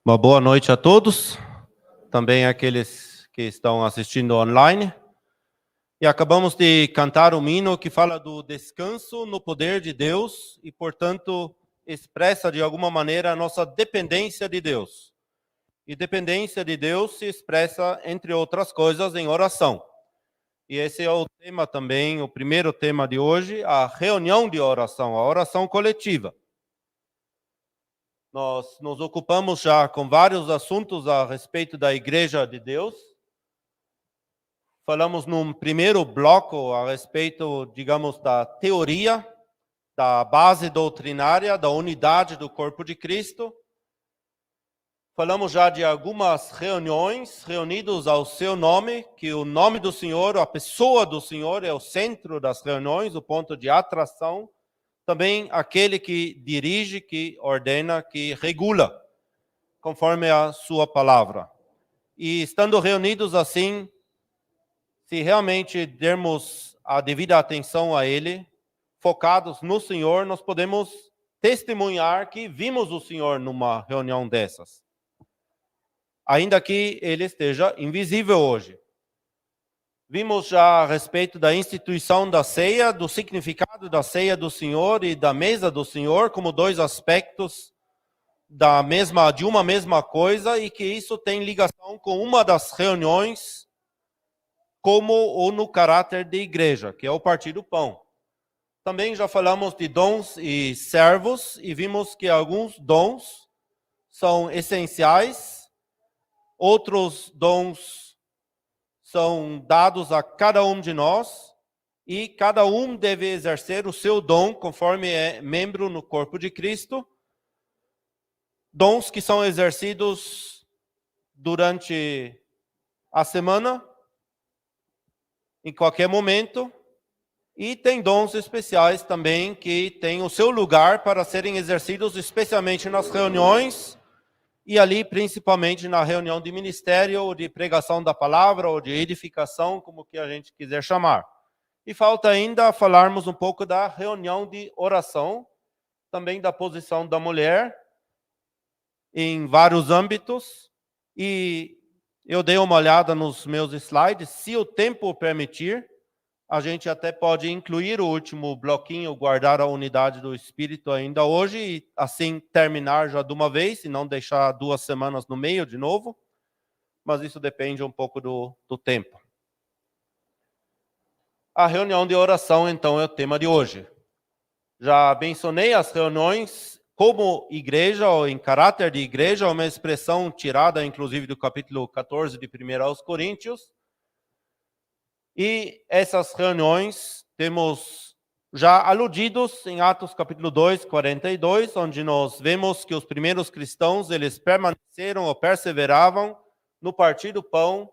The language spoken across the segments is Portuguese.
Uma boa noite a todos, também aqueles que estão assistindo online. E acabamos de cantar um hino que fala do descanso no poder de Deus e, portanto, expressa de alguma maneira a nossa dependência de Deus. E dependência de Deus se expressa, entre outras coisas, em oração. E esse é o tema também, o primeiro tema de hoje, a reunião de oração, a oração coletiva. Nós nos ocupamos já com vários assuntos a respeito da Igreja de Deus. Falamos num primeiro bloco a respeito, digamos, da teoria, da base doutrinária, da unidade do corpo de Cristo. Falamos já de algumas reuniões, reunidos ao seu nome, que o nome do Senhor, a pessoa do Senhor é o centro das reuniões, o ponto de atração. Também aquele que dirige, que ordena, que regula, conforme a sua palavra. E estando reunidos assim, se realmente dermos a devida atenção a Ele, focados no Senhor, nós podemos testemunhar que vimos o Senhor numa reunião dessas. Ainda que Ele esteja invisível hoje. Vimos já a respeito da instituição da ceia, do significado da ceia do Senhor e da mesa do Senhor, como dois aspectos de uma mesma coisa, e que isso tem ligação com uma das reuniões, como ou no caráter de igreja, que é o partir do pão. Também já falamos de dons e servos, e vimos que alguns dons são essenciais, outros dons são dados a cada um de nós, e cada um deve exercer o seu dom conforme é membro no corpo de Cristo. Dons que são exercidos durante a semana, em qualquer momento, e tem dons especiais também que têm o seu lugar para serem exercidos especialmente nas reuniões, e ali principalmente na reunião de ministério, ou de pregação da palavra, ou de edificação, como que a gente quiser chamar. E falta ainda falarmos um pouco da reunião de oração, também da posição da mulher, em vários âmbitos, e eu dei uma olhada nos meus slides. Se o tempo permitir, a gente até pode incluir o último bloquinho, guardar a unidade do Espírito ainda hoje, e assim terminar já de uma vez, e não deixar 2 semanas no meio de novo, mas isso depende um pouco do tempo. A reunião de oração, então, é o tema de hoje. Já mencionei as reuniões como igreja, ou em caráter de igreja, uma expressão tirada, inclusive, do capítulo 14 de 1 aos Coríntios. E essas reuniões temos já aludidos em Atos capítulo 2, 42, onde nós vemos que os primeiros cristãos, eles permaneceram ou perseveravam no partir do pão,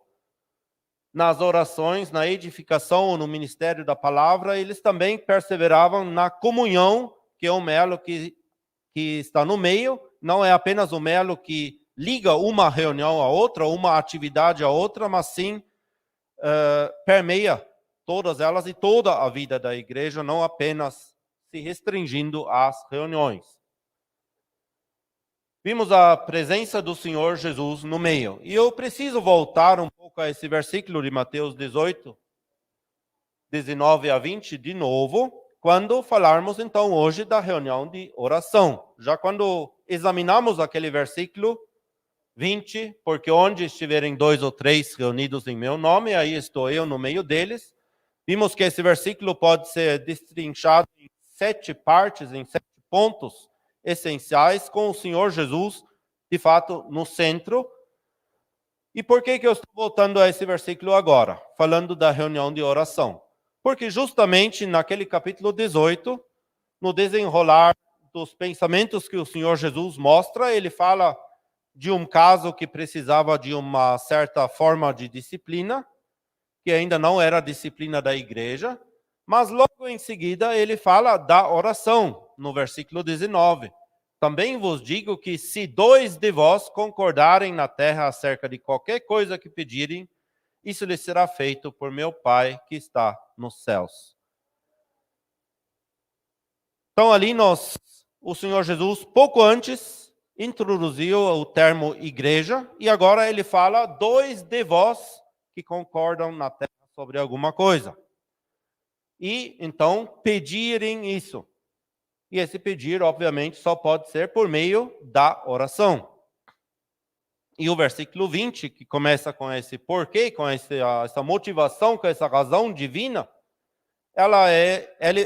nas orações, na edificação ou no ministério da palavra. Eles também perseveravam na comunhão, que é um elo que está no meio, não é apenas o elo que liga uma reunião a outra, uma atividade a outra, mas sim permeia todas elas e toda a vida da igreja, não apenas se restringindo às reuniões. Vimos a presença do Senhor Jesus no meio. E eu preciso voltar um pouco a esse versículo de Mateus 18, 19 a 20 de novo, quando falarmos então hoje da reunião de oração. Já quando examinamos aquele versículo 20, porque onde estiverem 2 ou 3 reunidos em meu nome, aí estou eu no meio deles. Vimos que esse versículo pode ser destrinchado em 7 partes, em 7 pontos essenciais, com o Senhor Jesus, de fato, no centro. E por que eu estou voltando a esse versículo agora, falando da reunião de oração? Porque justamente naquele capítulo 18, no desenrolar dos pensamentos que o Senhor Jesus mostra, ele fala de um caso que precisava de uma certa forma de disciplina, que ainda não era a disciplina da igreja, mas logo em seguida ele fala da oração, no versículo 19. Também vos digo que se 2 de vós concordarem na terra acerca de qualquer coisa que pedirem, isso lhes será feito por meu Pai que está nos céus. Então ali o Senhor Jesus, pouco antes, introduziu o termo igreja, e agora ele fala 2 de vós que concordam na terra sobre alguma coisa. E, então, pedirem isso. E esse pedir, obviamente, só pode ser por meio da oração. E o versículo 20, que começa com esse porquê, com essa motivação, com essa razão divina,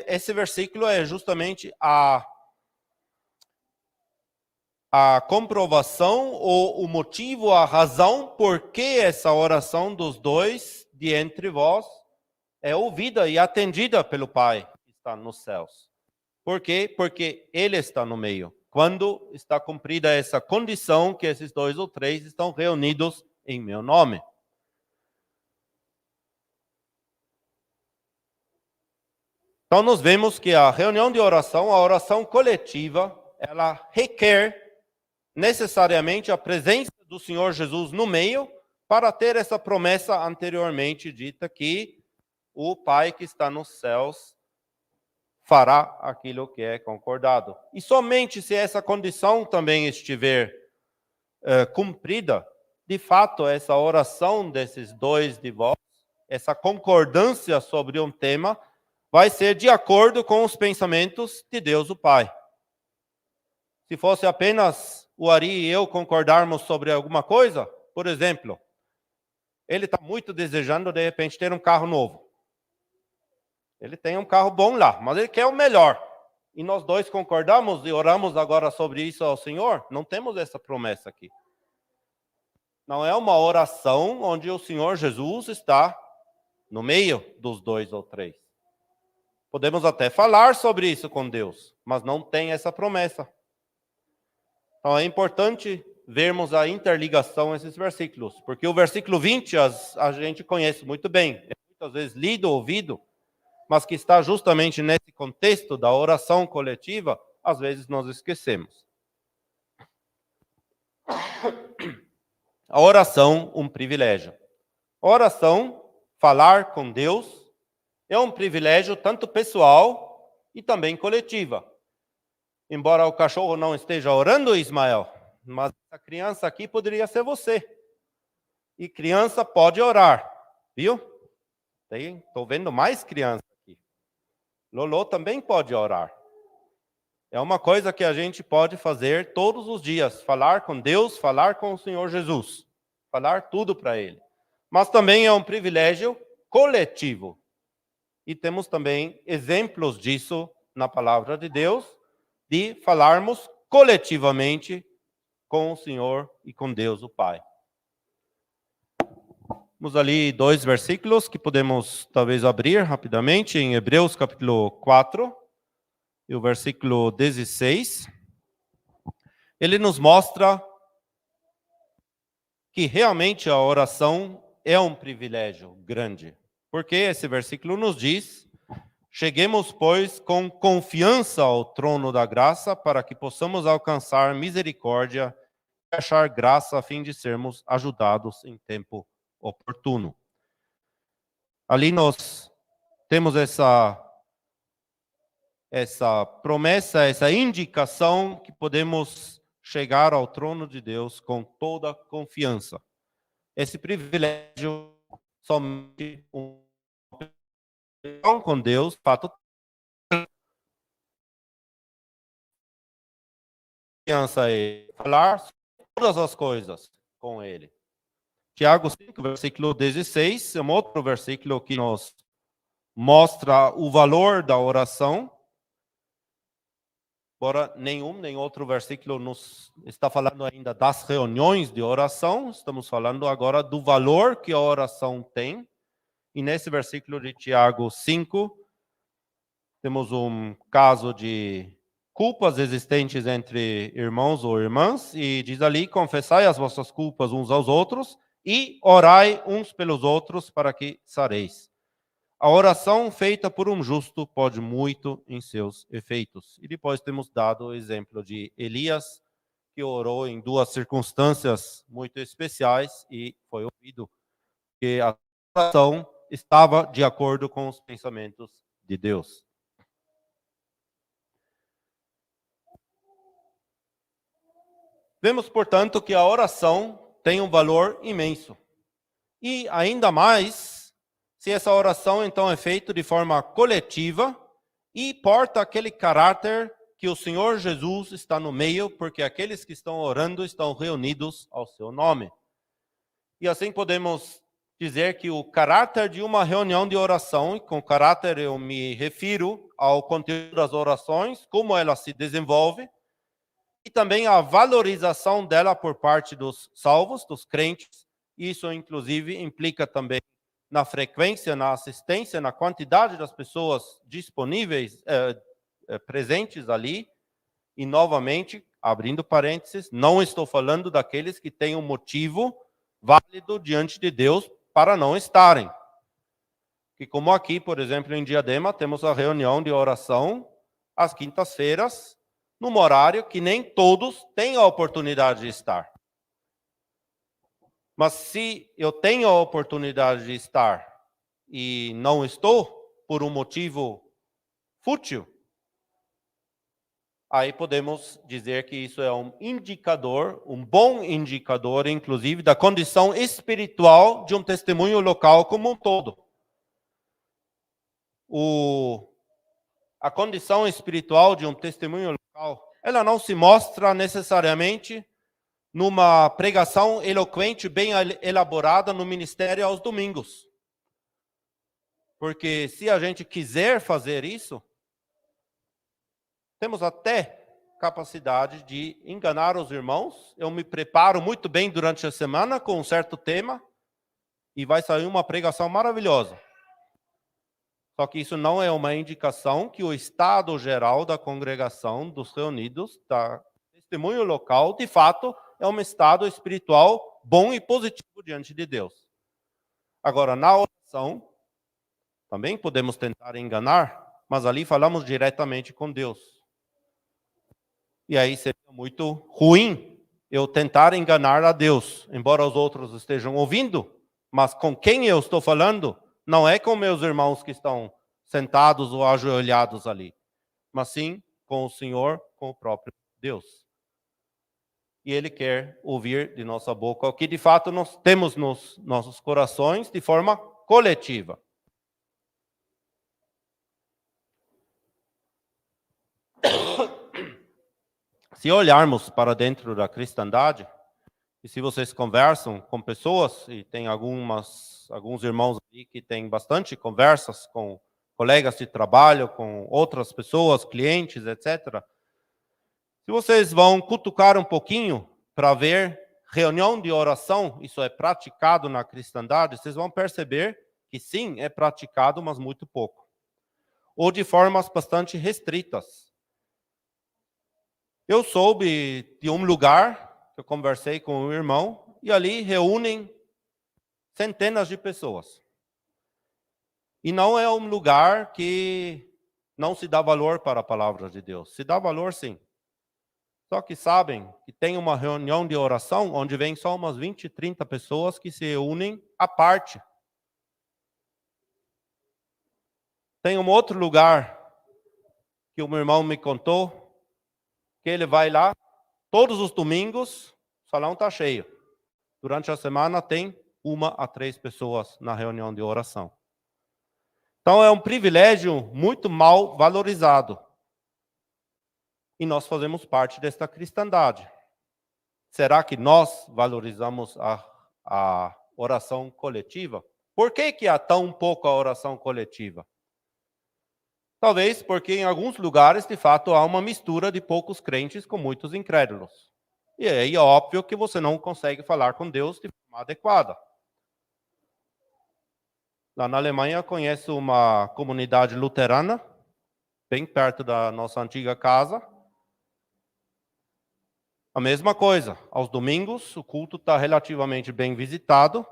esse versículo é justamente a comprovação ou o motivo, a razão por que essa oração dos 2 de entre vós é ouvida e atendida pelo Pai que está nos céus. Por quê? Porque Ele está no meio. Quando está cumprida essa condição que esses 2 ou 3 estão reunidos em meu nome. Então, nós vemos que a reunião de oração, a oração coletiva, ela requer necessariamente a presença do Senhor Jesus no meio para ter essa promessa anteriormente dita que o Pai que está nos céus fará aquilo que é concordado. E somente se essa condição também estiver cumprida, de fato, essa oração desses 2 de vós, essa concordância sobre um tema, vai ser de acordo com os pensamentos de Deus o Pai. Se fosse apenas o Ari e eu concordarmos sobre alguma coisa, por exemplo, ele está muito desejando, de repente, ter um carro novo. Ele tem um carro bom lá, mas ele quer o melhor. E nós 2 concordamos e oramos agora sobre isso ao Senhor? Não temos essa promessa aqui. Não é uma oração onde o Senhor Jesus está no meio dos 2 ou 3. Podemos até falar sobre isso com Deus, mas não tem essa promessa. Então é importante vermos a interligação desses versículos, porque o versículo 20 a gente conhece muito bem, é muitas vezes lido, ouvido, mas que está justamente nesse contexto da oração coletiva, às vezes nós esquecemos. A oração, um privilégio. A oração, falar com Deus, é um privilégio tanto pessoal e também coletiva. Embora o cachorro não esteja orando, Ismael, mas a criança aqui poderia ser você. E criança pode orar, viu? Estou vendo mais crianças aqui. Lolo também pode orar. É uma coisa que a gente pode fazer todos os dias. Falar com Deus, falar com o Senhor Jesus. Falar tudo para Ele. Mas também é um privilégio coletivo. E temos também exemplos disso na palavra de Deus, de falarmos coletivamente com o Senhor e com Deus o Pai. Temos ali 2 versículos que podemos talvez abrir rapidamente, em Hebreus capítulo 4, e o versículo 16. Ele nos mostra que realmente a oração é um privilégio grande. Porque esse versículo nos diz: cheguemos, pois, com confiança ao trono da graça, para que possamos alcançar misericórdia e achar graça a fim de sermos ajudados em tempo oportuno. Ali nós temos essa promessa, essa indicação que podemos chegar ao trono de Deus com toda confiança. Esse privilégio somente com Deus, fato, confiança é falar todas as coisas com Ele. Tiago 5, versículo 16, é um outro versículo que nos mostra o valor da oração. Embora nem outro versículo nos está falando ainda das reuniões de oração, estamos falando agora do valor que a oração tem. E nesse versículo de Tiago 5, temos um caso de culpas existentes entre irmãos ou irmãs, e diz ali: confessai as vossas culpas uns aos outros e orai uns pelos outros para que sareis. A oração feita por um justo pode muito em seus efeitos. E depois temos dado o exemplo de Elias, que orou em 2 circunstâncias muito especiais e foi ouvido, que a oração estava de acordo com os pensamentos de Deus. Vemos, portanto, que a oração tem um valor imenso. E ainda mais, se essa oração, então, é feita de forma coletiva e porta aquele caráter que o Senhor Jesus está no meio, porque aqueles que estão orando estão reunidos ao seu nome. E assim podemos dizer que o caráter de uma reunião de oração, e com caráter eu me refiro ao conteúdo das orações, como ela se desenvolve, e também a valorização dela por parte dos salvos, dos crentes. Isso, inclusive, implica também na frequência, na assistência, na quantidade das pessoas disponíveis, presentes ali. E, novamente, abrindo parênteses, não estou falando daqueles que têm um motivo válido diante de Deus para não estarem. Que como aqui, por exemplo, em Diadema, temos a reunião de oração às quintas-feiras, num horário que nem todos têm a oportunidade de estar. Mas se eu tenho a oportunidade de estar e não estou, por um motivo fútil, aí podemos dizer que isso é um indicador, um bom indicador, inclusive, da condição espiritual de um testemunho local como um todo. A condição espiritual de um testemunho local, ela não se mostra necessariamente numa pregação eloquente, bem elaborada no ministério aos domingos. Porque se a gente quiser fazer isso, temos até capacidade de enganar os irmãos. Eu me preparo muito bem durante a semana com um certo tema e vai sair uma pregação maravilhosa. Só que isso não é uma indicação que o estado geral da congregação, dos reunidos, da testemunho local, de fato, é um estado espiritual bom e positivo diante de Deus. Agora, na oração, também podemos tentar enganar, mas ali falamos diretamente com Deus. E aí seria muito ruim eu tentar enganar a Deus, embora os outros estejam ouvindo, mas com quem eu estou falando não é com meus irmãos que estão sentados ou ajoelhados ali, mas sim com o Senhor, com o próprio Deus. E Ele quer ouvir de nossa boca o que de fato nós temos nos nossos corações de forma coletiva. Se olharmos para dentro da cristandade, e se vocês conversam com pessoas, e tem alguns irmãos ali que têm bastante conversas com colegas de trabalho, com outras pessoas, clientes, etc. Se vocês vão cutucar um pouquinho para ver reunião de oração, isso é praticado na cristandade, vocês vão perceber que sim, é praticado, mas muito pouco. Ou de formas bastante restritas. Eu soube de um lugar, que eu conversei com um irmão, e ali reúnem centenas de pessoas. E não é um lugar que não se dá valor para a palavra de Deus. Se dá valor, sim. Só que sabem que tem uma reunião de oração onde vem só umas 20, 30 pessoas que se unem à parte. Tem um outro lugar que o meu irmão me contou, que ele vai lá, todos os domingos, o salão está cheio. Durante a semana tem 1 a 3 pessoas na reunião de oração. Então é um privilégio muito mal valorizado. E nós fazemos parte desta cristandade. Será que nós valorizamos a oração coletiva? Por que há tão pouco a oração coletiva? Talvez porque em alguns lugares, de fato, há uma mistura de poucos crentes com muitos incrédulos. E aí é óbvio que você não consegue falar com Deus de forma adequada. Lá na Alemanha, conheço uma comunidade luterana, bem perto da nossa antiga casa. A mesma coisa, aos domingos, o culto está relativamente bem visitado,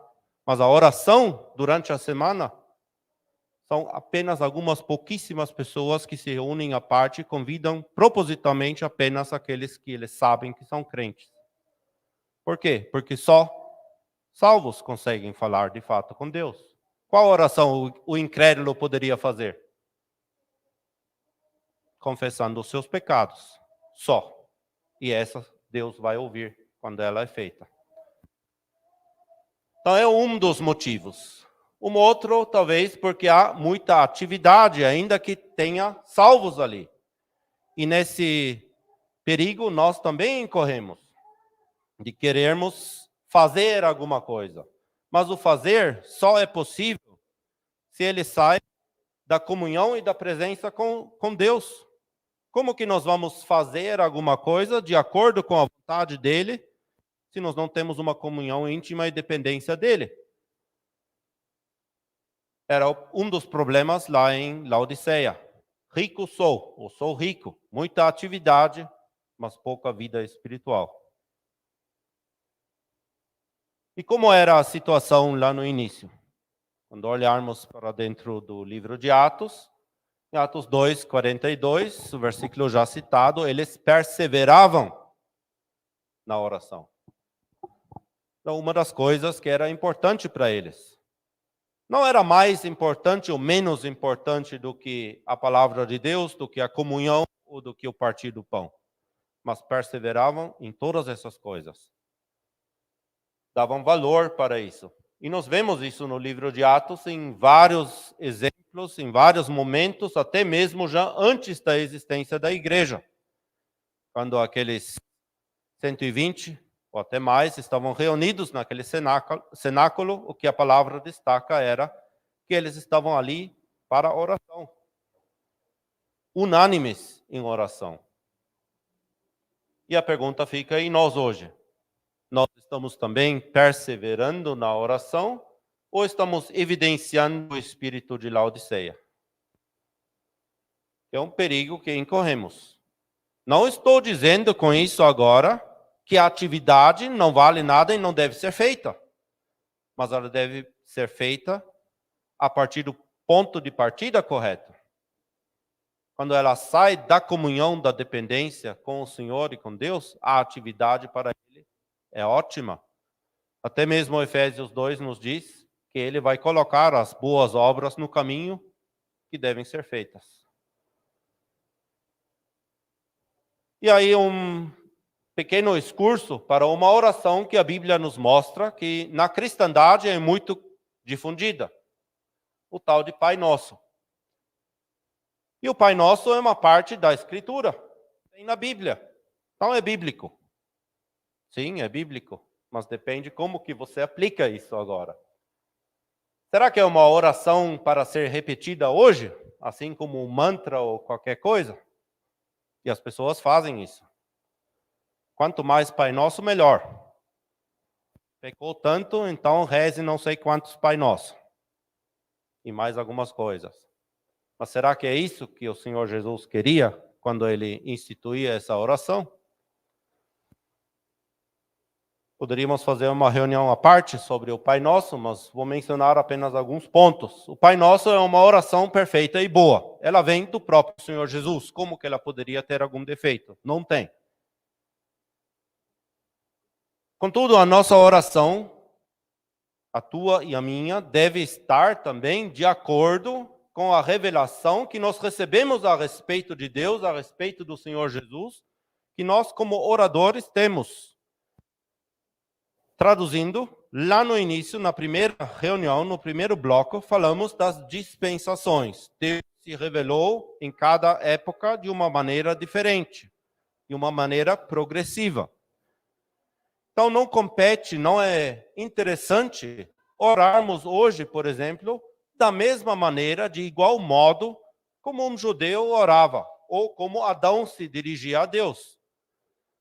mas a oração durante a semana são apenas algumas pouquíssimas pessoas que se reúnem à parte e convidam propositalmente apenas aqueles que eles sabem que são crentes. Por quê? Porque só salvos conseguem falar de fato com Deus. Qual oração o incrédulo poderia fazer? Confessando os seus pecados. Só. E essa Deus vai ouvir quando ela é feita. Então é um dos motivos. Um outro, talvez, porque há muita atividade, ainda que tenha salvos ali. E nesse perigo nós também incorremos, de querermos fazer alguma coisa. Mas o fazer só é possível se ele sai da comunhão e da presença com Deus. Como que nós vamos fazer alguma coisa de acordo com a vontade dele, se nós não temos uma comunhão íntima e dependência dele? Era um dos problemas lá em Laodiceia. Rico sou, ou sou rico, muita atividade, mas pouca vida espiritual. E como era a situação lá no início? Quando olharmos para dentro do livro de Atos, em Atos 2, 42, o versículo já citado, eles perseveravam na oração. Então, uma das coisas que era importante para eles. Não era mais importante ou menos importante do que a palavra de Deus, do que a comunhão ou do que o partir do pão. Mas perseveravam em todas essas coisas. Davam valor para isso. E nós vemos isso no livro de Atos em vários exemplos, em vários momentos, até mesmo já antes da existência da igreja. Quando aqueles 120 ou até mais estavam reunidos naquele cenáculo, o que a palavra destaca era que eles estavam ali para a oração. Unânimes em oração. E a pergunta fica, e nós hoje? Nós estamos também perseverando na oração ou estamos evidenciando o espírito de Laodiceia? É um perigo que incorremos. Não estou dizendo com isso agora que a atividade não vale nada e não deve ser feita. Mas ela deve ser feita a partir do ponto de partida correto. Quando ela sai da comunhão, da dependência com o Senhor e com Deus, a atividade para ele é ótima. Até mesmo Efésios 2 nos diz que ele vai colocar as boas obras no caminho que devem ser feitas. E aí um pequeno excurso para uma oração que a Bíblia nos mostra que na cristandade é muito difundida. O tal de Pai Nosso. E o Pai Nosso é uma parte da Escritura. Tem na Bíblia. Então é bíblico. Sim, é bíblico. Mas depende como que você aplica isso agora. Será que é uma oração para ser repetida hoje? Assim como um mantra ou qualquer coisa? E as pessoas fazem isso. Quanto mais Pai Nosso, melhor. Pecou tanto, então reze não sei quantos Pai Nosso. E mais algumas coisas. Mas será que é isso que o Senhor Jesus queria quando ele instituía essa oração? Poderíamos fazer uma reunião à parte sobre o Pai Nosso, mas vou mencionar apenas alguns pontos. O Pai Nosso é uma oração perfeita e boa. Ela vem do próprio Senhor Jesus. Como que ela poderia ter algum defeito? Não tem. Contudo, a nossa oração, a tua e a minha, deve estar também de acordo com a revelação que nós recebemos a respeito de Deus, a respeito do Senhor Jesus, que nós como oradores temos. Traduzindo, lá no início, na primeira reunião, no primeiro bloco, falamos das dispensações. Deus se revelou em cada época de uma maneira diferente, de uma maneira progressiva. Então não compete, não é interessante orarmos hoje, por exemplo, da mesma maneira, de igual modo, como um judeu orava, ou como Adão se dirigia a Deus.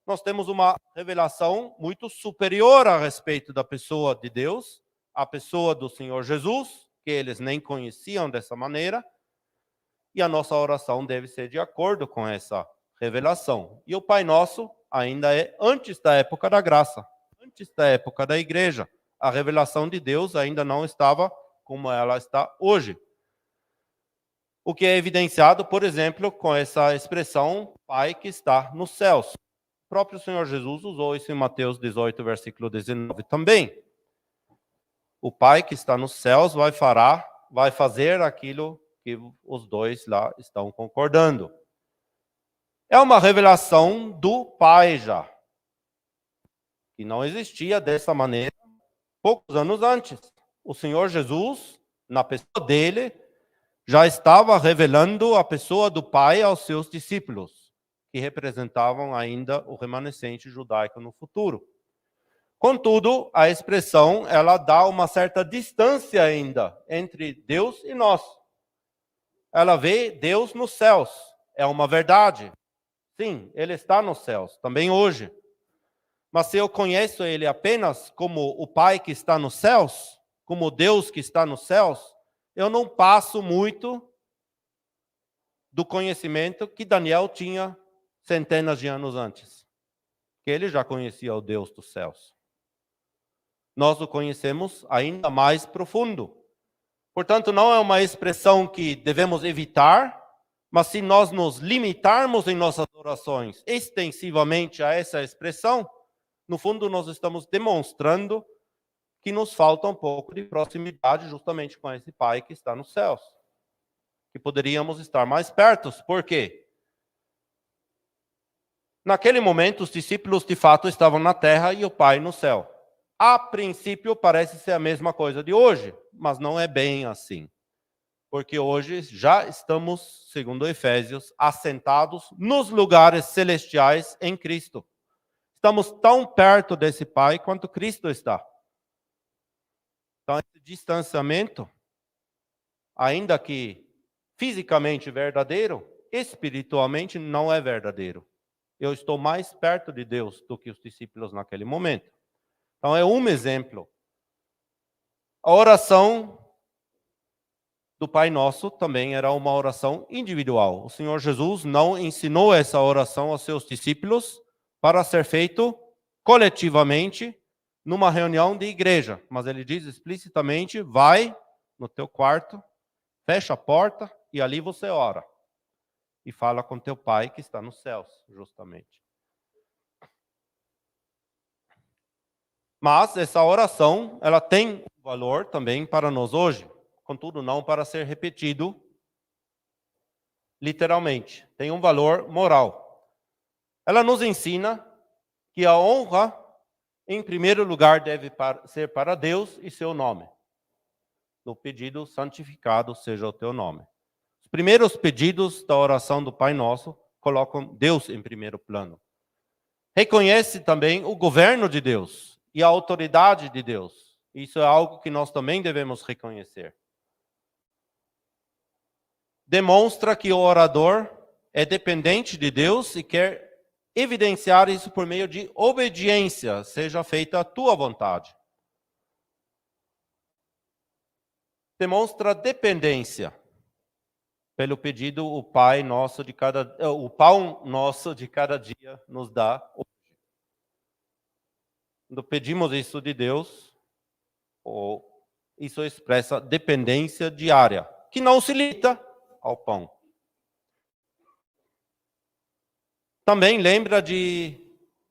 Nós temos uma revelação muito superior a respeito da pessoa de Deus, a pessoa do Senhor Jesus, que eles nem conheciam dessa maneira, e a nossa oração deve ser de acordo com essa revelação. E o Pai Nosso ainda é antes da época da graça, antes da época da igreja. A revelação de Deus ainda não estava como ela está hoje. O que é evidenciado, por exemplo, com essa expressão Pai que está nos céus. O próprio Senhor Jesus usou isso em Mateus 18, versículo 19 também. O Pai que está nos céus vai fazer aquilo que os dois lá estão concordando. É uma revelação do Pai já, que não existia dessa maneira poucos anos antes. O Senhor Jesus, na pessoa dele, já estava revelando a pessoa do Pai aos seus discípulos, que representavam ainda o remanescente judaico no futuro. Contudo, a expressão, ela dá uma certa distância ainda entre Deus e nós. Ela vê Deus nos céus. É uma verdade. Sim, Ele está nos céus, também hoje. Mas se eu conheço Ele apenas como o Pai que está nos céus, como Deus que está nos céus, eu não passo muito do conhecimento que Daniel tinha centenas de anos antes. Que ele já conhecia o Deus dos céus. Nós o conhecemos ainda mais profundo. Portanto, não é uma expressão que devemos evitar, mas se nós nos limitarmos em nossas orações extensivamente a essa expressão, no fundo nós estamos demonstrando que nos falta um pouco de proximidade justamente com esse Pai que está nos céus. Que poderíamos estar mais perto. Por quê? Naquele momento, os discípulos de fato estavam na terra e o Pai no céu. A princípio, parece ser a mesma coisa de hoje, mas não é bem assim. Porque hoje já estamos, segundo Efésios, assentados nos lugares celestiais em Cristo. Estamos tão perto desse Pai quanto Cristo está. Então, esse distanciamento, ainda que fisicamente verdadeiro, espiritualmente não é verdadeiro. Eu estou mais perto de Deus do que os discípulos naquele momento. Então, é um exemplo. A oração do Pai Nosso também era uma oração individual. O Senhor Jesus não ensinou essa oração aos seus discípulos para ser feito coletivamente numa reunião de igreja. Mas ele diz explicitamente, vai no teu quarto, fecha a porta e ali você ora. E fala com teu Pai que está nos céus, justamente. Mas essa oração, ela tem um valor também para nós hoje. Contudo, não para ser repetido literalmente. Tem um valor moral. Ela nos ensina que a honra, em primeiro lugar, deve ser para Deus e seu nome. No pedido, santificado seja o teu nome. Os primeiros pedidos da oração do Pai Nosso colocam Deus em primeiro plano. Reconhece também o governo de Deus e a autoridade de Deus. Isso é algo que nós também devemos reconhecer. Demonstra que o orador é dependente de Deus e quer evidenciar isso por meio de obediência, seja feita a tua vontade. Demonstra dependência. Pelo pedido, o pão nosso de cada dia nos dá hoje. Quando pedimos isso de Deus, isso expressa dependência diária, que não se limita ao pão. Também lembra de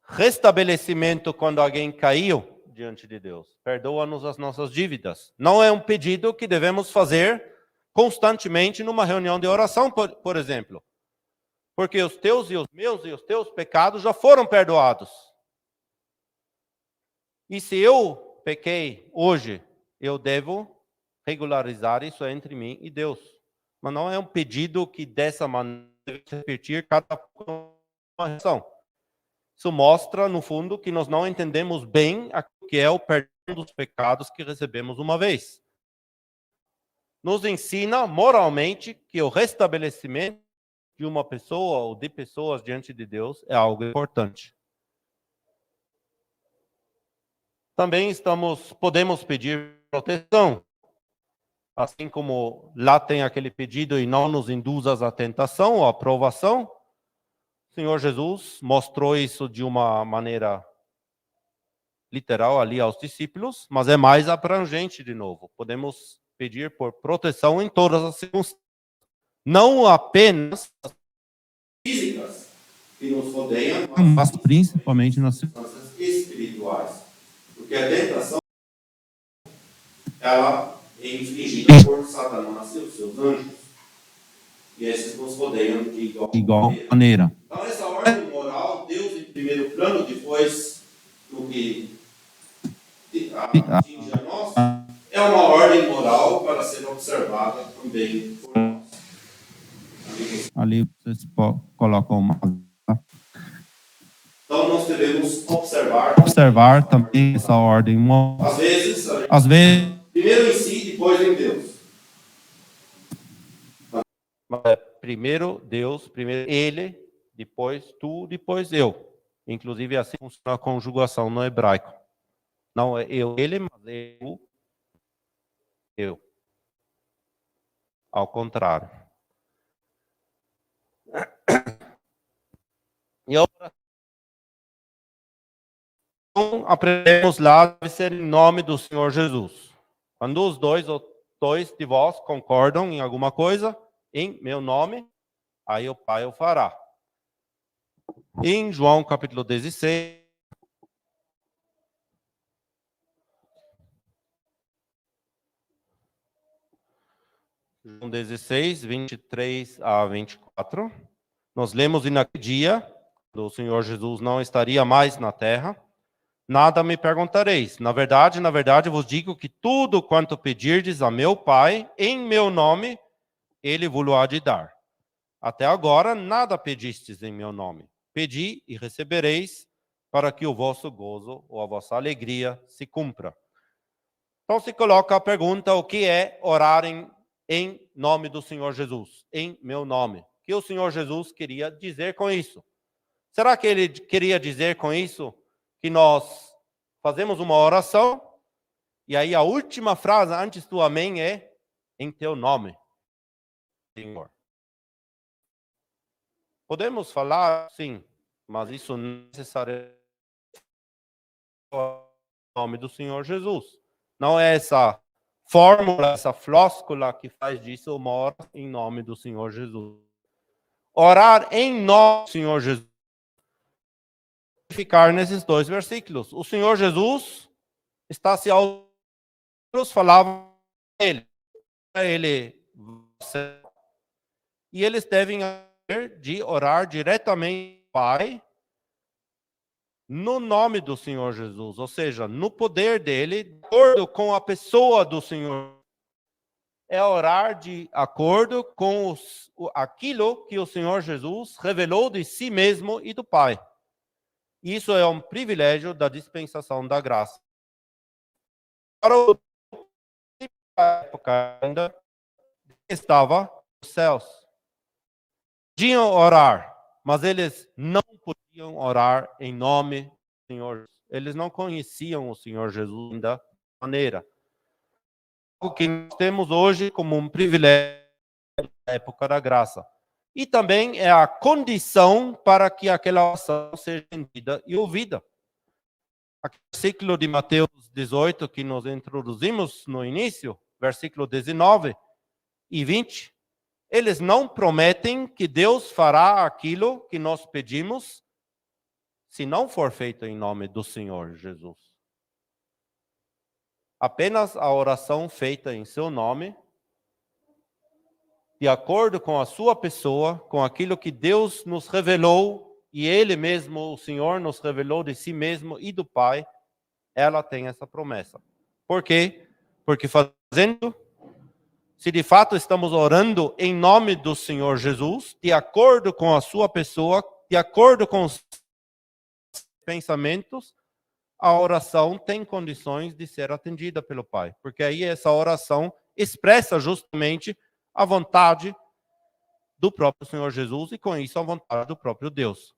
restabelecimento quando alguém caiu diante de Deus. Perdoa-nos as nossas dívidas. Não é um pedido que devemos fazer constantemente numa reunião de oração, por exemplo. Porque os teus e os meus e os teus pecados já foram perdoados. E se eu pequei hoje, eu devo regularizar isso entre mim e Deus. Mas não é um pedido que dessa maneira deve se repetir cada uma reação. Isso mostra, no fundo, que nós não entendemos bem o que é o perdão dos pecados que recebemos uma vez. Nos ensina moralmente que o restabelecimento de uma pessoa ou de pessoas diante de Deus é algo importante. Também podemos pedir proteção. Assim como lá tem aquele pedido e não nos induzas à tentação ou à provação, o Senhor Jesus mostrou isso de uma maneira literal ali aos discípulos, mas é mais abrangente de novo. Podemos pedir por proteção em todas as circunstâncias. Não apenas as físicas que nos rodeiam, mas principalmente nas circunstâncias espirituais. Porque a tentação, ela é infligida por Satanás e os seus anjos. E esses nos rodeiam de igual maneira. Então, essa ordem moral, Deus em primeiro plano, depois, no que atinge a nós, é uma ordem moral para ser observada também por nós. Ali vocês colocam uma. Então nós devemos Observar também essa ordem moral. Às vezes, primeiro em si, depois em Deus. Primeiro Deus, primeiro Ele, depois tu, depois eu. Inclusive assim funciona a conjugação no hebraico. Não é eu, ele, mas eu. Ao contrário. E agora, então, aprendemos lá, deve ser em nome do Senhor Jesus. Quando os dois ou dois de vós concordam em alguma coisa, em meu nome, aí o Pai o fará. Em João capítulo 16, João 16, 23 a 24, nós lemos e naquele dia, o Senhor Jesus não estaria mais na terra, nada me perguntareis. Na verdade, vos digo que tudo quanto pedirdes a meu Pai, em meu nome, Ele vos há de dar. Até agora, nada pedistes em meu nome. Pedi e recebereis, para que o vosso gozo ou a vossa alegria se cumpra. Então se coloca a pergunta, o que é orar em nome do Senhor Jesus? Em meu nome. O que o Senhor Jesus queria dizer com isso? Será que ele queria dizer com isso que nós fazemos uma oração e aí a última frase antes do amém é em teu nome, Senhor? Podemos falar, sim, mas isso não é necessariamente o nome do Senhor Jesus. Não é essa fórmula, essa flóscula que faz disso uma oração em nome do Senhor Jesus. Orar em nome do Senhor Jesus. Ficar nesses dois versículos. O Senhor Jesus está se falava ele e eles devem de orar diretamente ao Pai no nome do Senhor Jesus, ou seja, no poder dele, de acordo com a pessoa do Senhor. É orar de acordo com aquilo que o Senhor Jesus revelou de si mesmo e do Pai. Isso é um privilégio da dispensação da graça. Para a época ainda estava nos céus. Podiam orar, mas eles não podiam orar em nome do Senhor. Eles não conheciam o Senhor Jesus da maneira. O que nós temos hoje como um privilégio da época da graça. E também é a condição para que aquela oração seja entendida e ouvida. O versículo de Mateus 18, que nós introduzimos no início, versículo 19 e 20, eles não prometem que Deus fará aquilo que nós pedimos, se não for feito em nome do Senhor Jesus. Apenas a oração feita em seu nome, de acordo com a sua pessoa, com aquilo que Deus nos revelou, e Ele mesmo, o Senhor, nos revelou de si mesmo e do Pai, ela tem essa promessa. Por quê? Porque fazendo, se de fato estamos orando em nome do Senhor Jesus, de acordo com a sua pessoa, de acordo com os pensamentos, a oração tem condições de ser atendida pelo Pai. Porque aí essa oração expressa justamente a vontade do próprio Senhor Jesus e com isso a vontade do próprio Deus.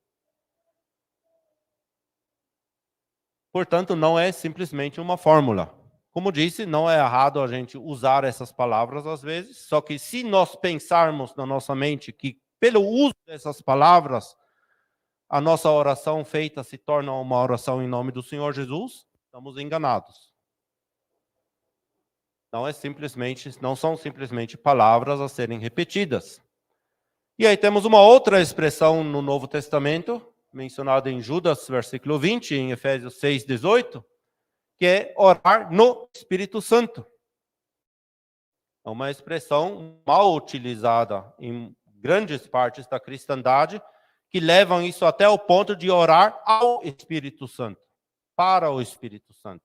Portanto, não é simplesmente uma fórmula. Como disse, não é errado a gente usar essas palavras às vezes, só que se nós pensarmos na nossa mente que pelo uso dessas palavras, a nossa oração feita se torna uma oração em nome do Senhor Jesus, estamos enganados. Não são simplesmente palavras a serem repetidas. E aí temos uma outra expressão no Novo Testamento, mencionada em Judas, versículo 20, em Efésios 6, 18, que é orar no Espírito Santo. É uma expressão mal utilizada em grandes partes da cristandade, que levam isso até o ponto de orar ao Espírito Santo. para o Espírito Santo.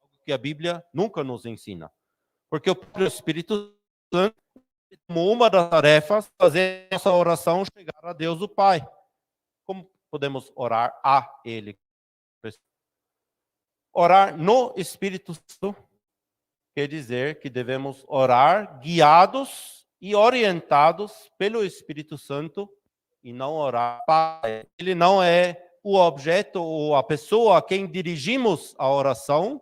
Algo que a Bíblia nunca nos ensina. Porque o próprio Espírito Santo, como uma das tarefas, fazer essa oração chegar a Deus o Pai. Como podemos orar a Ele? Orar no Espírito Santo quer dizer que devemos orar guiados e orientados pelo Espírito Santo e não orar para ele. Ele não é o objeto ou a pessoa a quem dirigimos a oração,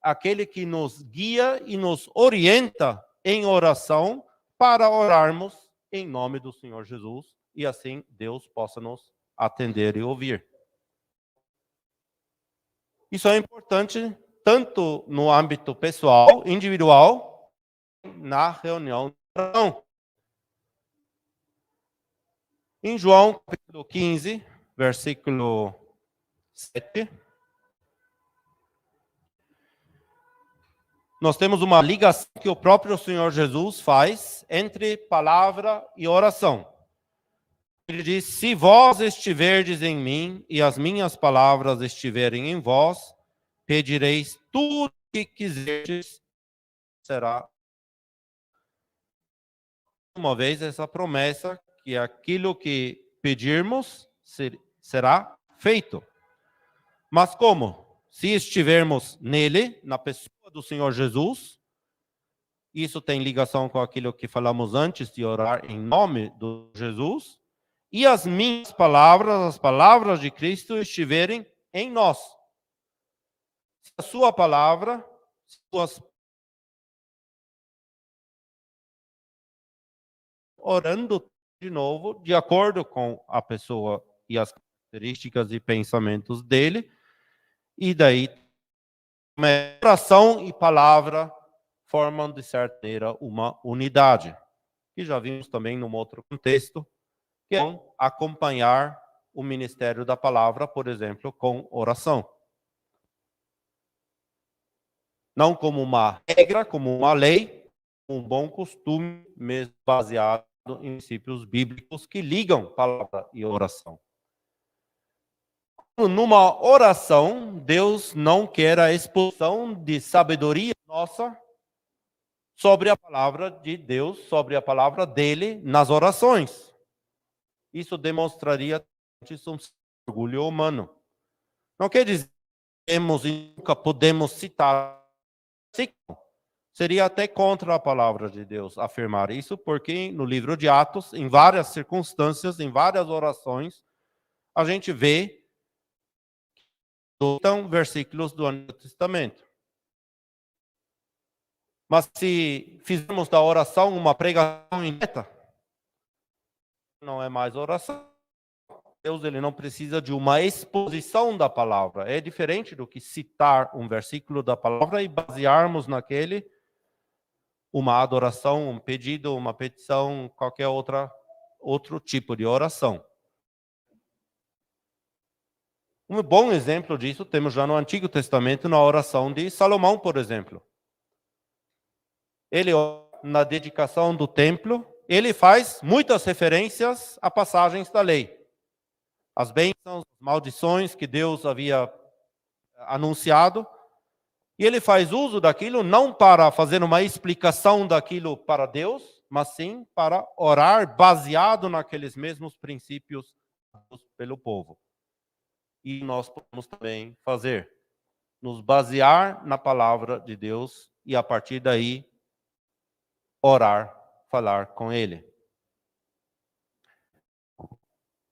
aquele que nos guia e nos orienta em oração para orarmos em nome do Senhor Jesus e assim Deus possa nos atender e ouvir. Isso é importante tanto no âmbito pessoal, individual, na reunião de oração. Em João, capítulo 15, versículo 7, nós temos uma ligação que o próprio Senhor Jesus faz entre palavra e oração. Ele diz: se vós estiverdes em mim e as minhas palavras estiverem em vós, pedireis tudo o que quiserdes, será. Uma vez essa promessa que aquilo que pedirmos será feito. Mas como? Se estivermos nele, na pessoa do Senhor Jesus, isso tem ligação com aquilo que falamos antes de orar em nome do Jesus, e as minhas palavras, as palavras de Cristo estiverem em nós. Se a sua palavra, suas orando de novo, de acordo com a pessoa e as características e pensamentos dele, e daí oração e palavra formam, de certa maneira, uma unidade. E já vimos também num outro contexto, que é acompanhar o ministério da palavra, por exemplo, com oração. Não como uma regra, como uma lei, um bom costume, mesmo baseado em princípios bíblicos que ligam palavra e oração. Numa oração, Deus não quer a exposição de sabedoria nossa sobre a palavra de Deus, sobre a palavra dele nas orações. Isso demonstraria um orgulho humano. Não quer dizer que nunca podemos citar. Seria até contra a palavra de Deus afirmar isso, porque no livro de Atos, em várias circunstâncias, em várias orações, a gente vê versículos do Antigo Testamento. Mas se fizermos da oração uma pregação indireta, não é mais oração. Deus ele não precisa de uma exposição da palavra. É diferente do que citar um versículo da palavra e basearmos naquele uma adoração, um pedido, uma petição, qualquer outro tipo de oração. Um bom exemplo disso temos já no Antigo Testamento, na oração de Salomão, por exemplo. Ele, na dedicação do templo, ele faz muitas referências a passagens da lei. As bênçãos, as maldições que Deus havia anunciado. E ele faz uso daquilo não para fazer uma explicação daquilo para Deus, mas sim para orar baseado naqueles mesmos princípios pelo povo. E nós podemos também fazer, nos basear na palavra de Deus e a partir daí orar, falar com ele.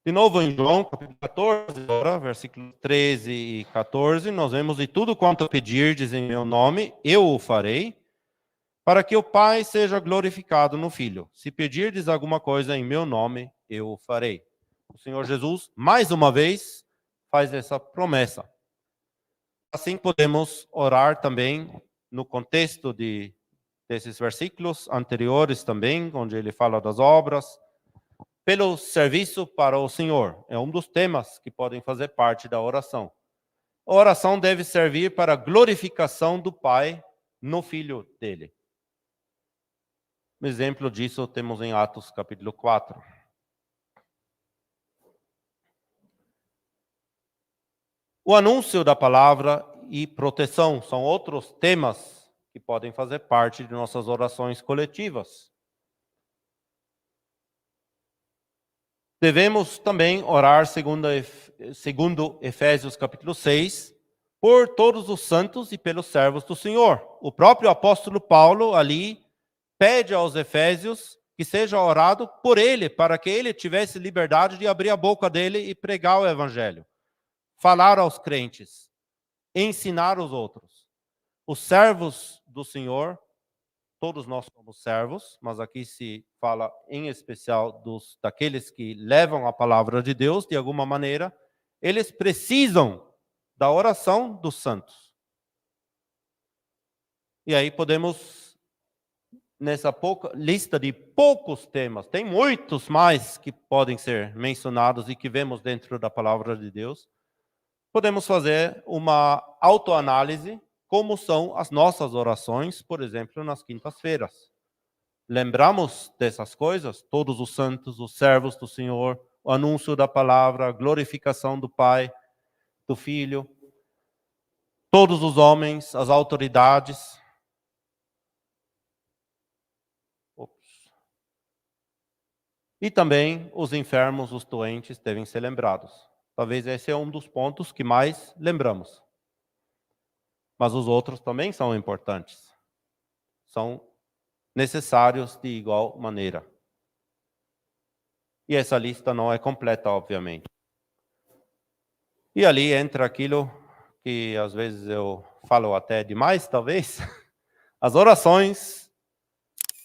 De novo em João, capítulo 14, versículos 13 e 14, nós vemos: e tudo quanto pedirdes em meu nome, eu o farei, para que o Pai seja glorificado no Filho. Se pedirdes alguma coisa em meu nome, eu o farei. O Senhor Jesus, mais uma vez, faz essa promessa. Assim podemos orar também no contexto desses versículos anteriores também, onde ele fala das obras, pelo serviço para o Senhor. É um dos temas que podem fazer parte da oração. A oração deve servir para a glorificação do Pai no Filho dele. Um exemplo disso temos em Atos capítulo 4. O anúncio da palavra e proteção são outros temas que podem fazer parte de nossas orações coletivas. Devemos também orar, segundo Efésios capítulo 6, por todos os santos e pelos servos do Senhor. O próprio apóstolo Paulo ali pede aos Efésios que seja orado por ele, para que ele tivesse liberdade de abrir a boca dele e pregar o evangelho, falar aos crentes, ensinar os outros. Os servos do Senhor, todos nós somos servos, mas aqui se fala em especial daqueles que levam a palavra de Deus de alguma maneira, eles precisam da oração dos santos. E aí podemos, nessa lista de poucos temas, tem muitos mais que podem ser mencionados e que vemos dentro da palavra de Deus, podemos fazer uma autoanálise, como são as nossas orações, por exemplo, nas quintas-feiras. Lembramos dessas coisas? Todos os santos, os servos do Senhor, o anúncio da palavra, a glorificação do Pai, do Filho, todos os homens, as autoridades. E também os enfermos, os doentes devem ser lembrados. Talvez esse é um dos pontos que mais lembramos. Mas os outros também são importantes. São necessários de igual maneira. E essa lista não é completa, obviamente. E ali entra aquilo que às vezes eu falo até demais, talvez. As orações,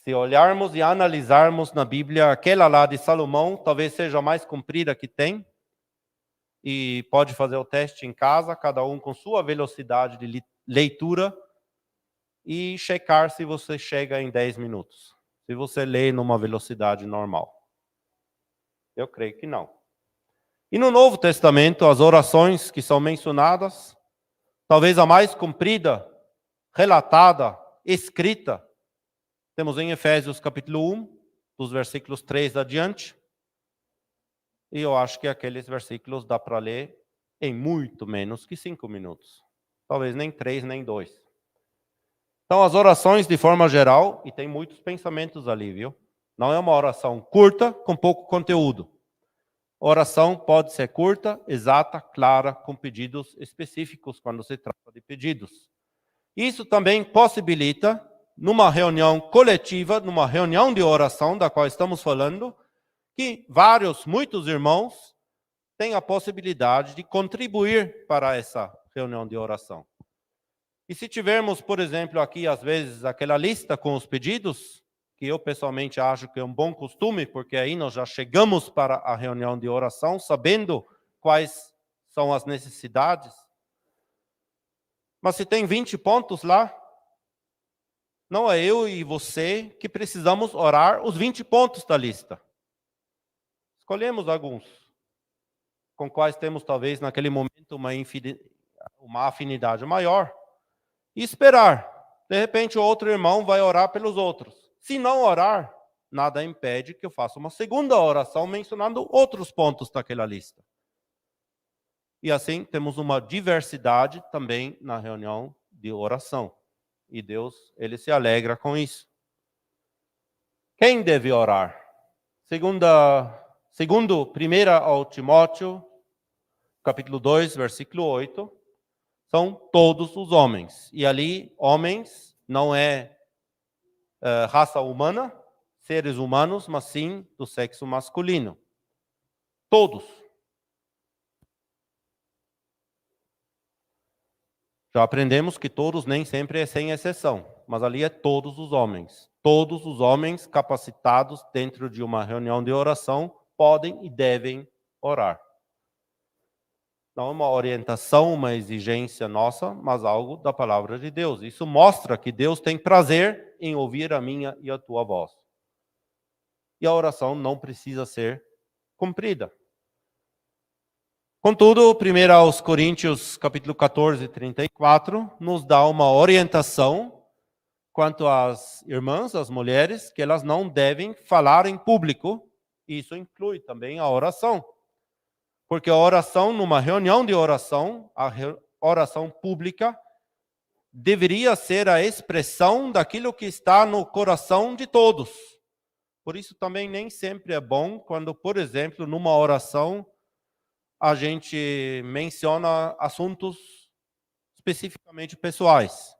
se olharmos e analisarmos na Bíblia, aquela lá de Salomão, talvez seja a mais comprida que tem. E pode fazer o teste em casa, cada um com sua velocidade de leitura, e checar se você chega em 10 minutos. Se você lê numa velocidade normal. Eu creio que não. E no Novo Testamento, as orações que são mencionadas, talvez a mais comprida, relatada, escrita, temos em Efésios capítulo 1, dos versículos 3 adiante. E eu acho que aqueles versículos dá para ler em muito menos que 5 minutos. Talvez nem 3, nem 2. Então, as orações, de forma geral, e tem muitos pensamentos ali, viu? Não é uma oração curta, com pouco conteúdo. Oração pode ser curta, exata, clara, com pedidos específicos, quando se trata de pedidos. Isso também possibilita, numa reunião coletiva, numa reunião de oração, da qual estamos falando, que muitos irmãos têm a possibilidade de contribuir para essa reunião de oração. E se tivermos, por exemplo, aqui, às vezes, aquela lista com os pedidos, que eu pessoalmente acho que é um bom costume, porque aí nós já chegamos para a reunião de oração, sabendo quais são as necessidades. Mas se tem 20 pontos lá, não é eu e você que precisamos orar os 20 pontos da lista. Escolhemos alguns, com quais temos talvez naquele momento uma afinidade maior, e esperar. De repente, o outro irmão vai orar pelos outros. Se não orar, nada impede que eu faça uma segunda oração mencionando outros pontos daquela lista. E assim, temos uma diversidade também na reunião de oração. E Deus, Ele se alegra com isso. Quem deve orar? Segundo 1 ao Timóteo, capítulo 2, versículo 8, são todos os homens. E ali, homens não é raça humana, seres humanos, mas sim do sexo masculino. Todos. Já aprendemos que todos nem sempre é sem exceção, mas ali é todos os homens. Todos os homens capacitados dentro de uma reunião de oração podem e devem orar. Não é uma orientação, uma exigência nossa, mas algo da palavra de Deus. Isso mostra que Deus tem prazer em ouvir a minha e a tua voz. E a oração não precisa ser cumprida. Contudo, 1 aos Coríntios, capítulo 14, 34, nos dá uma orientação quanto às irmãs, às mulheres, que elas não devem falar em público. Isso inclui também a oração. Porque a oração, numa reunião de oração, oração pública, deveria ser a expressão daquilo que está no coração de todos. Por isso também nem sempre é bom quando, por exemplo, numa oração, a gente menciona assuntos especificamente pessoais.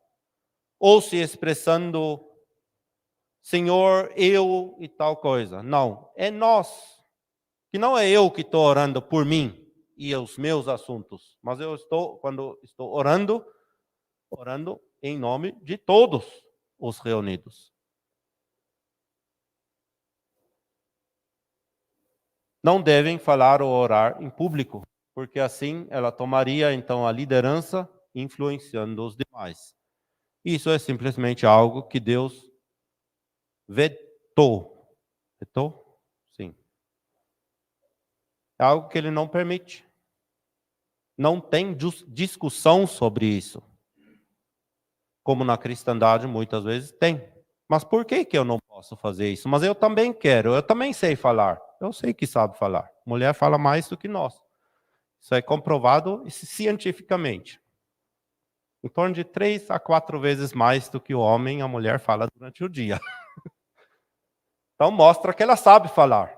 Ou se expressando, Senhor, eu e tal coisa. Não, é nós. Que não é eu que estou orando por mim e os meus assuntos, mas quando estou orando em nome de todos os reunidos. Não devem falar ou orar em público, porque assim ela tomaria então a liderança, influenciando os demais. Isso é simplesmente algo que Deus vetou. Vetou? Sim. É algo que ele não permite. Não tem discussão sobre isso. Como na cristandade muitas vezes tem. Mas por que eu não posso fazer isso? Mas eu também quero, eu também sei falar. Eu sei que sabe falar. Mulher fala mais do que nós. Isso é comprovado cientificamente. Em torno de 3 a 4 vezes mais do que o homem, a mulher fala durante o dia. Então mostra que ela sabe falar.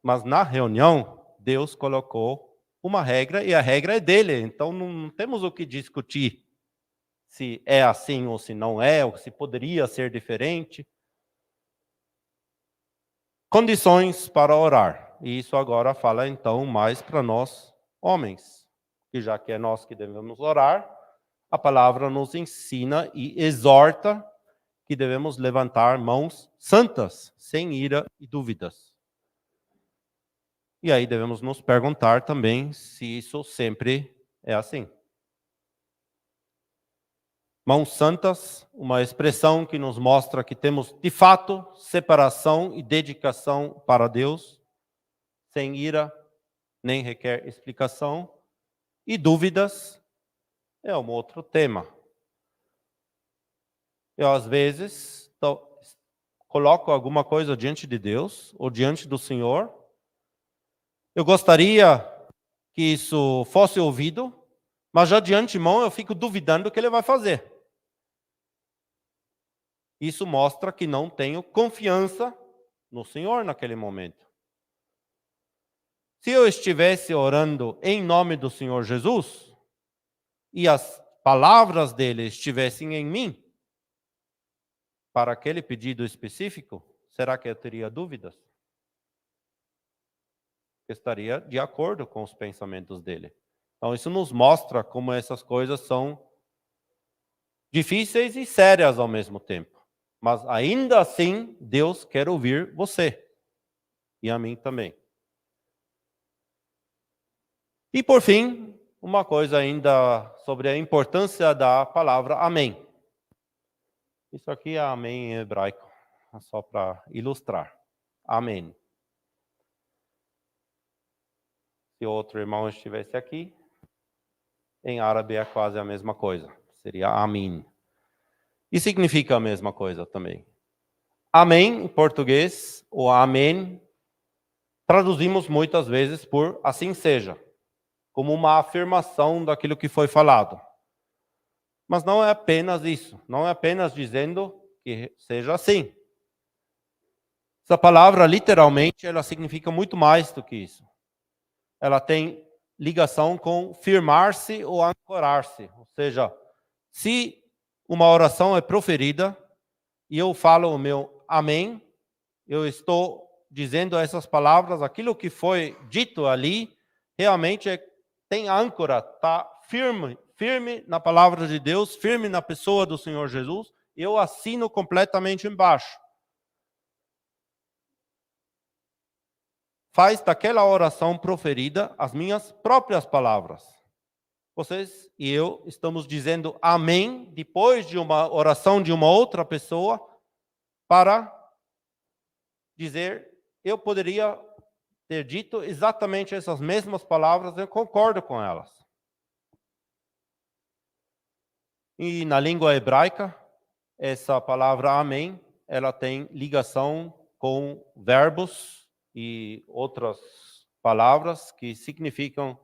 Mas na reunião, Deus colocou uma regra e a regra é dele. Então não temos o que discutir se é assim ou se não é, ou se poderia ser diferente. Condições para orar. E isso agora fala então mais para nós homens. E já que é nós que devemos orar, a palavra nos ensina e exorta que devemos levantar mãos santas, sem ira e dúvidas. E aí devemos nos perguntar também se isso sempre é assim. Mãos santas, uma expressão que nos mostra que temos, de fato, separação e dedicação para Deus, sem ira, nem requer explicação. E dúvidas é um outro tema. Eu, às vezes, coloco alguma coisa diante de Deus ou diante do Senhor. Eu gostaria que isso fosse ouvido, mas já de antemão eu fico duvidando o que ele vai fazer. Isso mostra que não tenho confiança no Senhor naquele momento. Se eu estivesse orando em nome do Senhor Jesus, e as palavras dele estivessem em mim, para aquele pedido específico, será que eu teria dúvidas? Eu estaria de acordo com os pensamentos dele. Então isso nos mostra como essas coisas são difíceis e sérias ao mesmo tempo. Mas ainda assim, Deus quer ouvir você. E a mim também. E por fim, uma coisa ainda sobre a importância da palavra amém. Isso aqui é amém em hebraico, só para ilustrar. Amém. Se outro irmão estivesse aqui, em árabe é quase a mesma coisa. Seria amém. E significa a mesma coisa também. Amém, em português, ou amém, traduzimos muitas vezes por assim seja, como uma afirmação daquilo que foi falado. Mas não é apenas isso, não é apenas dizendo que seja assim. Essa palavra, literalmente, ela significa muito mais do que isso. Ela tem ligação com firmar-se ou ancorar-se. Ou seja, se uma oração é proferida e eu falo o meu amém, eu estou dizendo essas palavras, aquilo que foi dito ali, realmente tem âncora, está firme na palavra de Deus, firme na pessoa do Senhor Jesus, eu assino completamente embaixo. Faz daquela oração proferida as minhas próprias palavras. Vocês e eu estamos dizendo amém depois de uma oração de uma outra pessoa para dizer, eu poderia ter dito exatamente essas mesmas palavras, eu concordo com elas. E na língua hebraica, essa palavra amém, ela tem ligação com verbos e outras palavras que significam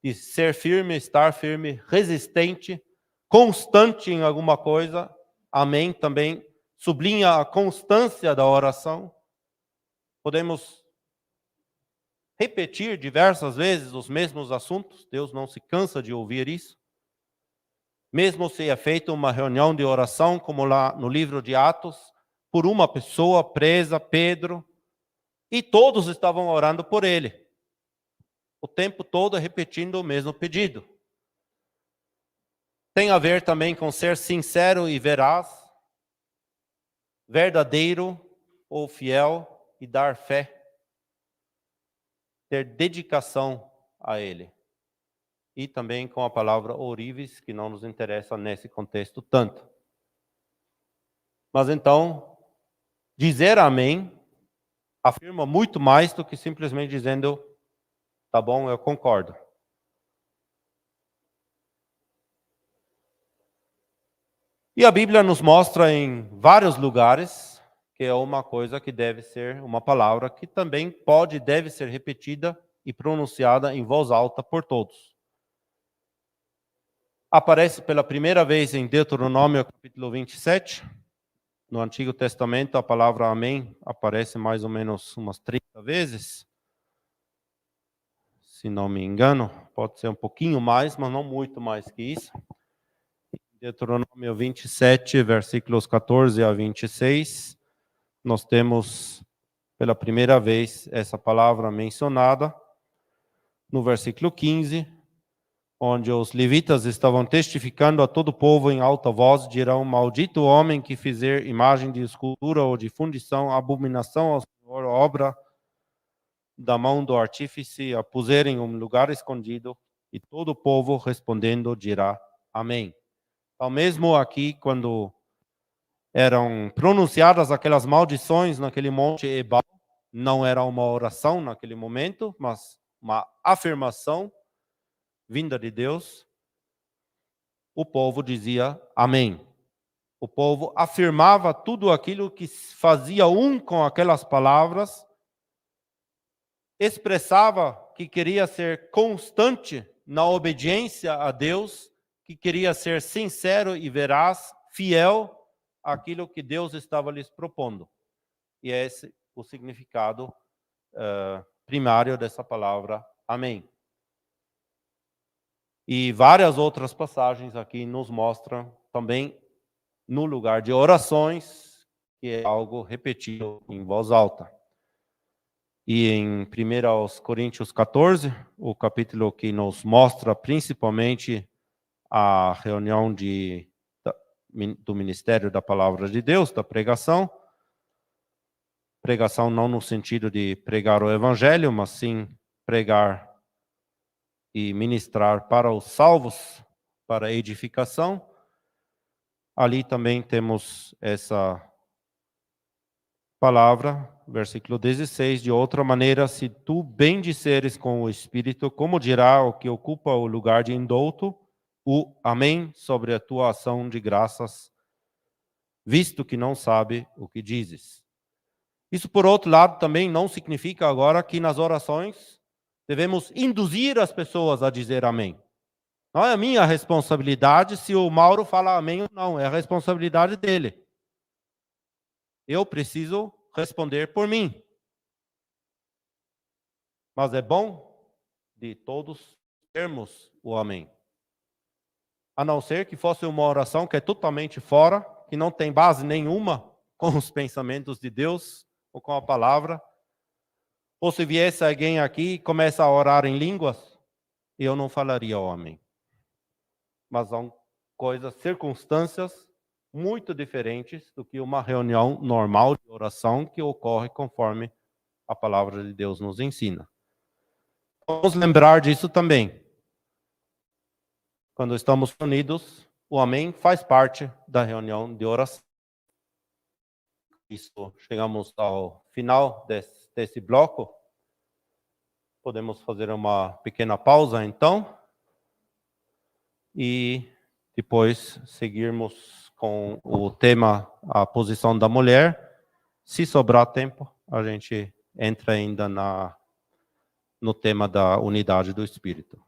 de ser firme, estar firme, resistente, constante em alguma coisa. Amém também sublinha a constância da oração. Podemos repetir diversas vezes os mesmos assuntos. Deus não se cansa de ouvir isso. Mesmo se é feita uma reunião de oração, como lá no livro de Atos, por uma pessoa presa, Pedro, e todos estavam orando por ele. O tempo todo repetindo o mesmo pedido. Tem a ver também com ser sincero e veraz, verdadeiro ou fiel e dar fé. Ter dedicação a ele. E também com a palavra ourives, que não nos interessa nesse contexto tanto. Mas então, dizer amém afirma muito mais do que simplesmente dizendo, tá bom, eu concordo. E a Bíblia nos mostra em vários lugares que é uma coisa que deve ser, uma palavra que também pode e deve ser repetida e pronunciada em voz alta por todos. Aparece pela primeira vez em Deuteronômio, capítulo 27. No Antigo Testamento, a palavra amém aparece mais ou menos umas 30 vezes. Se não me engano, pode ser um pouquinho mais, mas não muito mais que isso. Deuteronômio 27, versículos 14 a 26, nós temos pela primeira vez essa palavra mencionada. No versículo 15, onde os levitas estavam testificando a todo o povo em alta voz, dirão, maldito o homem que fizer imagem de escultura ou de fundição, abominação ao Senhor, obra da mão do artífice, a puserem em um lugar escondido, e todo o povo respondendo dirá, amém. Então, mesmo aqui, quando eram pronunciadas aquelas maldições naquele monte Ebal, não era uma oração naquele momento, mas uma afirmação vinda de Deus, o povo dizia amém. O povo afirmava tudo aquilo que fazia com aquelas palavras, expressava que queria ser constante na obediência a Deus, que queria ser sincero e veraz, fiel àquilo que Deus estava lhes propondo. E esse é o significado primário dessa palavra amém. E várias outras passagens aqui nos mostram também no lugar de orações, que é algo repetido em voz alta. E em 1 Coríntios 14, o capítulo que nos mostra principalmente a reunião do Ministério da Palavra de Deus, da pregação. Pregação não no sentido de pregar o Evangelho, mas sim pregar e ministrar para os salvos, para a edificação. Ali também temos essa palavra, versículo 16, de outra maneira, se tu bendisseres com o Espírito, como dirá o que ocupa o lugar de indulto, o amém sobre a tua ação de graças, visto que não sabe o que dizes. Isso, por outro lado, também não significa agora que nas orações devemos induzir as pessoas a dizer amém. Não é a minha responsabilidade se o Mauro fala amém ou não, é a responsabilidade dele. Eu preciso responder por mim. Mas é bom de todos termos o amém. A não ser que fosse uma oração que é totalmente fora, que não tem base nenhuma com os pensamentos de Deus ou com a palavra. Ou se viesse alguém aqui e começa a orar em línguas, eu não falaria o amém. Mas são coisas, circunstâncias muito diferentes do que uma reunião normal de oração que ocorre conforme a palavra de Deus nos ensina. Vamos lembrar disso também. Quando estamos unidos, o amém faz parte da reunião de oração. Isso, chegamos ao final desse bloco. Podemos fazer uma pequena pausa, então, e depois seguirmos com o tema, a posição da mulher. Se sobrar tempo, a gente entra ainda no tema da unidade do Espírito.